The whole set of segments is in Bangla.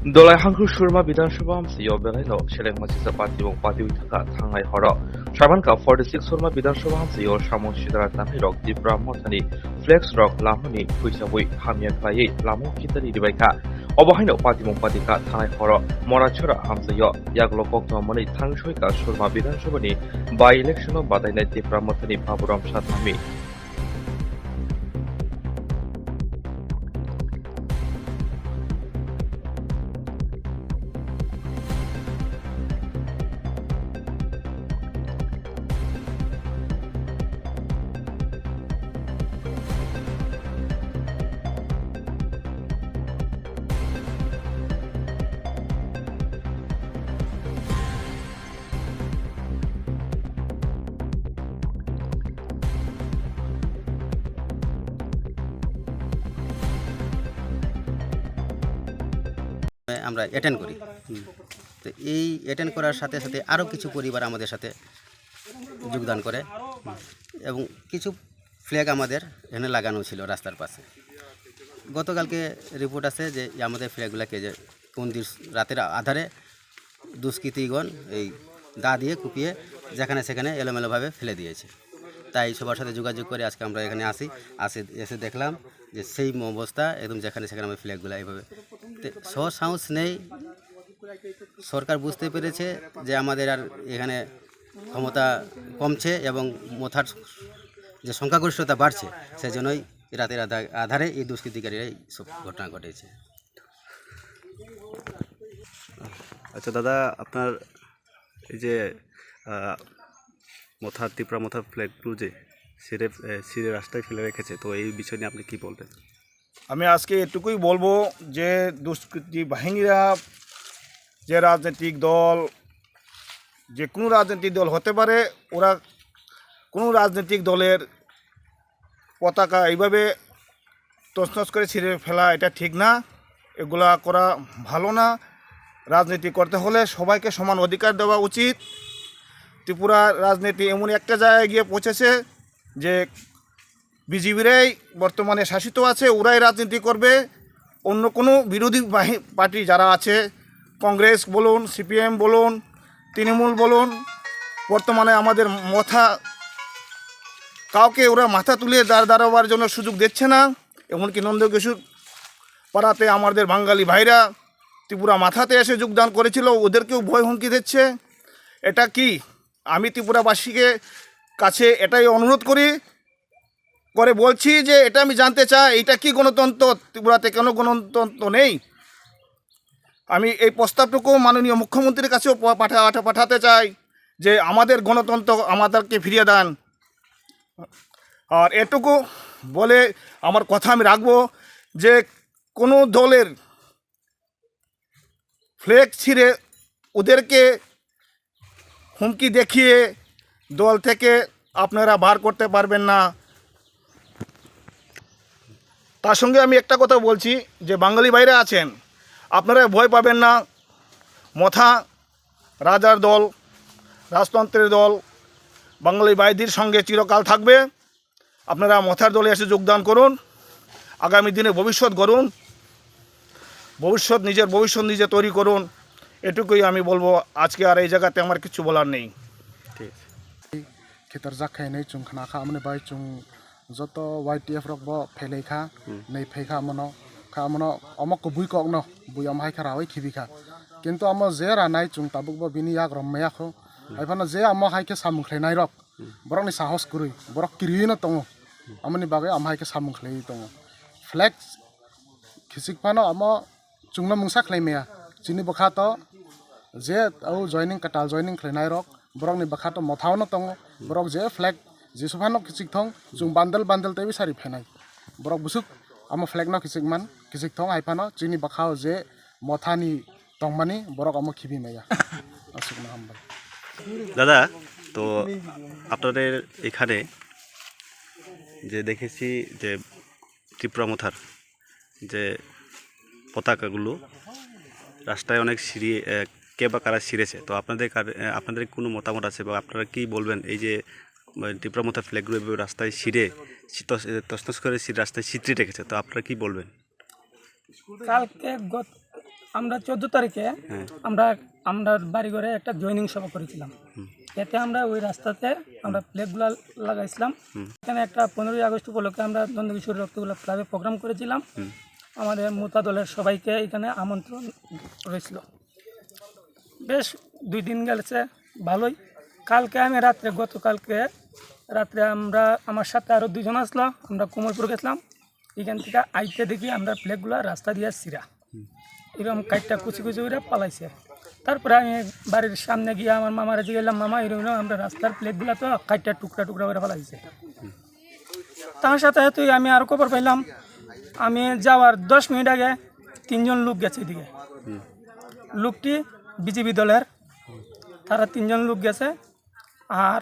দলাই হাংখু সুরমা বিধানসভা হামসিও বেলাইनो সেলেং মাসিসা পার্টি এবং পার্টি থাকা থাंनाय हर साबानका 46 सुरमा विधानसभा हामसियो सामु सिदारा तानाय रक दिप्रा मथानि फ्लेक्स रक लामानि फैसाबुइ हामिया खायै लामु कितारि रिबायखा अबहायनो पार्टी मं पार्टीका थांनाय हर मराछरा हामसियो यागलो कक्तमनि थांसयका सुरमा विधानसभानि बाय इलेक्शनाव बादायनाय दिप्रा मथानि बाबुराम सातनामी আমরা অ্যাটেন্ড করি। তো এই অ্যাটেন্ড করার সাথে সাথে আরও কিছু পরিবার আমাদের সাথে যোগদান করে এবং কিছু ফ্ল্যাগ আমাদের এখানে লাগানো ছিল রাস্তার পাশে। গতকালকে রিপোর্ট আছে যে আমাদের ফ্ল্যাগগুলোকে যে কোন দিন রাতের আধারে দুষ্কৃতীগণ এই দা দিয়ে কুপিয়ে যেখানে সেখানে এলোমেলোভাবে ফেলে দিয়েছে। তাই সবার সাথে যোগাযোগ করে আজকে আমরা এখানে এসে দেখলাম যে সেই অবস্থা একদম যেখানে সেখানে আমার ফ্ল্যাগগুলো এইভাবে সাহস নেই। সরকার বুঝতে পেরেছে যে আমাদের আর এখানে ক্ষমতা কমছে এবং মথার যে সংখ্যাগরিষ্ঠতা বাড়ছে, সেজন্যই রাতের আধারে এই দুষ্কৃতিকারীরা এই সব ঘটনা ঘটেছে। আচ্ছা দাদা, আপনার এই যে ত্রিপুরা মথার ফ্ল্যাগগুলো যে সিঁড়ে রাস্তায় ফেলে রেখেছে, তো এই বিষয় নিয়ে আপনি কি বলবেন? আমি আজকে এটুকুই বলবো যে দুষ্কৃতী বাহিনীরা, যে রাজনৈতিক দল, যে কোনো রাজনৈতিক দল হতে পারে, ওরা কোনো রাজনৈতিক দলের পতাকা এইভাবে তছনছ করে ছিঁড়ে ফেলা এটা ঠিক না, এগুলা করা ভালো না। রাজনীতি করতে হলে সবাইকে সমান অধিকার দেওয়া উচিত। ত্রিপুরা রাজনীতি এমন একটা জায়গায় গিয়ে পৌঁছেছে যে বিজেপিরাই বর্তমানে শাসিত আছে, ওরাই রাজনীতি করবে। অন্য কোনো বিরোধী পার্টি যারা আছে, কংগ্রেস বলুন, সিপিএম বলুন, তৃণমূল বলুন, বর্তমানে আমাদের কাউকে ওরা মাথা তুলে দাঁড়াবার জন্য সুযোগ দিচ্ছে না। এমনকি নন্দকিশোর পাড়াতে আমাদের বাঙালি ভাইরা ত্রিপুরা মাথাতে এসে যোগদান করেছিল, ওদেরকেও ভয় হুমকি দিচ্ছে। এটা কি? আমি ত্রিপুরাবাসীকে কাছে এটাই অনুরোধ করে বলছি যে এটা আমি জানতে চাই, এটা কি গণতন্ত্র? ত্রিপুরাতে কেন গণতন্ত্র নেই? আমি এই প্রস্তাবটুকু মাননীয় মুখ্যমন্ত্রীর কাছেও পাঠাতে চাই যে আমাদের গণতন্ত্র আমাদেরকে ফিরিয়ে দেন। আর এটুকু বলে আমার কথা আমি রাখবো যে কোনো দলের ফ্ল্যাগ ছিঁড়ে ওদেরকে হুমকি দেখিয়ে দল থেকে আপনারা বার করতে পারবেন না। তার সঙ্গে আমি একটা কথা বলছি যে বাঙালি ভাইরা আছেন, আপনারা ভয় পাবেন না। মথা রাজার দল, রাজতন্ত্রের দল বাঙালি ভাইদের সঙ্গে চিরকাল থাকবে। আপনারা মথার দলে এসে যোগদান করুন, আগামী দিনে ভবিষ্যৎ গড়ুন, নিজের ভবিষ্যৎ নিজে তৈরি করুন। এটুকুই আমি বলবো। আজকে আর এই জায়গাতে আমার কিছু বলার নেই। खेतर जाखाय नै chung khana kha amne bai chung joto YTF rok bo phelei kha nei phekha mono amok ko bui kok no bui am hai khara oi khibi kha kintu amo je ranai chung tabuk bo bini yak rom maya kho aifana je amo hai ke samung khleinai rok borok ni sahos kurui borok kiri no tongo amani bagai am hai ke samung khlei tongo flag khisik pano amo chungna mungsa khlei meya chini bokha to je au joining katal joining khleinai rok borok ni bakha to mothao no tongo borok je flag je sufano kisik thong chung bandal tebi sari phenai borok busuk amo flag no kisik thong aifano chini bakhao je mothani tongmani borok amo khibi meya asukna hamba। দাদা, তো আপনাদের এখানে যে দেখেছি যে ত্রিপুরা মথার যে পতাকাগুলো রাস্তায় অনেক কে বা কারা ছিঁড়েছে, তো আপনাদের কোনো মতামত আছে বা আপনারা কি বলবেন? এই যে ত্রিপুরা মথার ফ্ল্যাগগুলো রাস্তায় ছিঁড়ে তছনছ করে রাস্তায় ছিটতে রেখেছে, তো আপনারা কি বলবেন? আমরা 14 তারিখে আমরা আমরা বাড়িঘরে একটা জয়নিং সভা করেছিলাম। এতে আমরা ওই রাস্তাতে আমরা প্লেটগুলো লাগাইছিলাম। এখানে একটা 15ই আগস্ট উপলক্ষে আমরা নন্দকিশোর রক্তগোলাপ ক্লাবে প্রোগ্রাম করেছিলাম। আমাদের মোতা দলের সবাইকে এখানে আমন্ত্রণ রয়েছিল। বেশ 2 দিন গেছে ভালোই। কালকে আমি গতকালকে রাত্রে আমার সাথে আরও 2 জন আসলো। আমরা কোমলপুর গেছিলাম। এখান থেকে আইতে দেখি আমরা প্লেটগুলো রাস্তা দিয়ে ছিঁড়া এরকম কাইটটা কুচি কুচি করে পালাইছে। তারপরে আমি বাড়ির সামনে গিয়ে আমার মামারা জিগেলাম, মামা এরকম আমরা রাস্তার প্লেটগুলো তো কাইটটা টুকরা টুকরা করে পালাইছে। তার সাথে তুই আমি আরও খবর পাইলাম, আমি যাওয়ার 10 মিনিট আগে 3 জন লোক গেছে এদিকে। লোকটি বিজেপি দলের, তারা 3 জন লোক গেছে। আর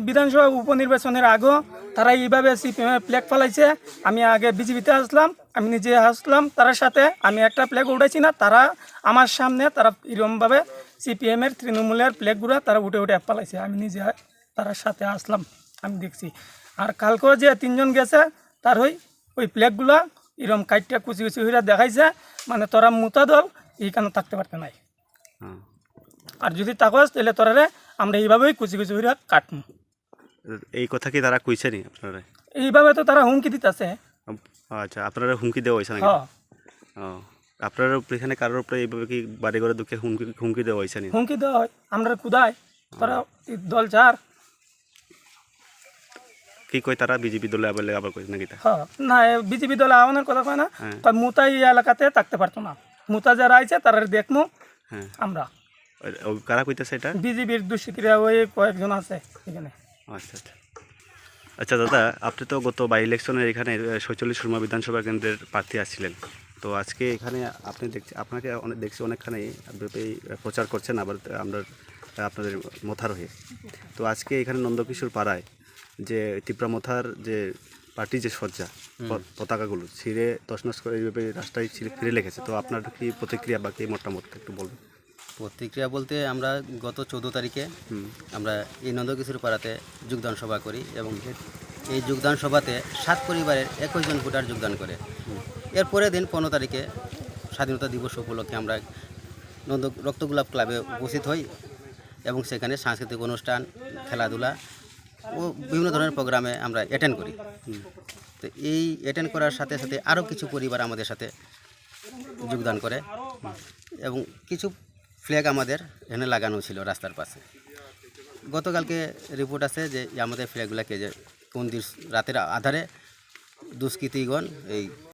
বিধানসভা উপনির্বাচনের আগেও তারা এইভাবে সিপিএমের ফ্ল্যাগ ফালাইছে। আমি আগে বিজেপিতে আসলাম, আমি নিজে আসলাম তার সাথে, আমি একটা ফ্ল্যাগ উঠাইছি না, তারা আমার সামনে তারা এরকমভাবে সিপিএমের তৃণমূলের ফ্ল্যাগগুলো তারা উঠে উঠে পালাইছে। আমি নিজে তার সাথে আসলাম, আমি দেখছি। আর কালকেও যে 3 জন গেছে তার ওই ফ্ল্যাগগুলো এরকম কাইটটা কুচি কুচি হইরা দেখাইছে, মানে তোরা মোতা দল এইখানে থাকতে পারতে নাই। আর যদি তাকস তাহলে তোরারে আমরা এইভাবেই কুচি কুচি হইরা কাটমু। এই কথা কি তারা কইছে নি আপনারা? এইভাবে তো তারা হুমকি দিতেছে। আচ্ছা, আপনারা হুমকি দেওয়া হয়েছে নাকি? হ্যাঁ, ও, আপনারা এখানে কারোর উপরে এইভাবে কি বাড়ি ঘরে দুঃখে হুমকি দেওয়া হয়েছে নি? হুমকি দেওয়া হয় আমরা কুদায়, তোরা দল চার। কি কই তারা? বিজেপি দলে আবার কইছে নাকি তা? হ্যাঁ, না বিজেপি দলে আহ্বানের কথা কয় না, মুতা এই এলাকাতে থাকতে পারতো না। মুতা যারা আইছে তারা দেখমু হ্যাঁ, আমরা। কারা কইতেছে এটা? বিজেপির দুষ্কৃতীরা ওই কয়েকজন আছে এখানে। আচ্ছা আচ্ছা আচ্ছা দাদা, আপনি তো গত বাই ইলেকশনের এখানে 46 সুরমা বিধানসভা কেন্দ্রের প্রার্থী আসছিলেন। তো আজকে এখানে আপনাকে দেখছি অনেকখানি প্রচার করছেন, আবার আপনাদের মথার হয়ে। তো আজকে এখানে নন্দকিশোর পাড়ায় যে ত্রিপুরা মথার যে পার্টি যে সজ্জা পতাকাগুলো ছিঁড়ে তছনছ করে এইভাবে রাস্তায় ফিরে লেগেছে, তো আপনার কি প্রতিক্রিয়া বা কি মতামত একটু বলবেন? প্রতিক্রিয়া বলতে আমরা গত 14 তারিখে আমরা এই নন্দকিশোর পাড়াতে যোগদান সভা করি এবং এই যোগদান সভাতে 7 পরিবারের 21 জন ভোটার যোগদান করে। এর পরের দিন 15 তারিখে স্বাধীনতা দিবস উপলক্ষে আমরা রক্তগোলাপ ক্লাবে উপস্থিত হই এবং সেখানে সাংস্কৃতিক অনুষ্ঠান, খেলাধুলা ও বিভিন্ন ধরনের প্রোগ্রামে আমরা অ্যাটেন্ড করি। তো এই অ্যাটেন্ড করার সাথে সাথে আরও কিছু পরিবার আমাদের সাথে যোগদান করে এবং কিছু ফ্ল্যাগ আমাদের এখানে লাগানো ছিল রাস্তার পাশে। গতকালকে রিপোর্ট আছে যে আমাদের ফ্ল্যাগগুলোকে যে কোন দিন রাতের আধারে দুষ্কৃতীগণ এই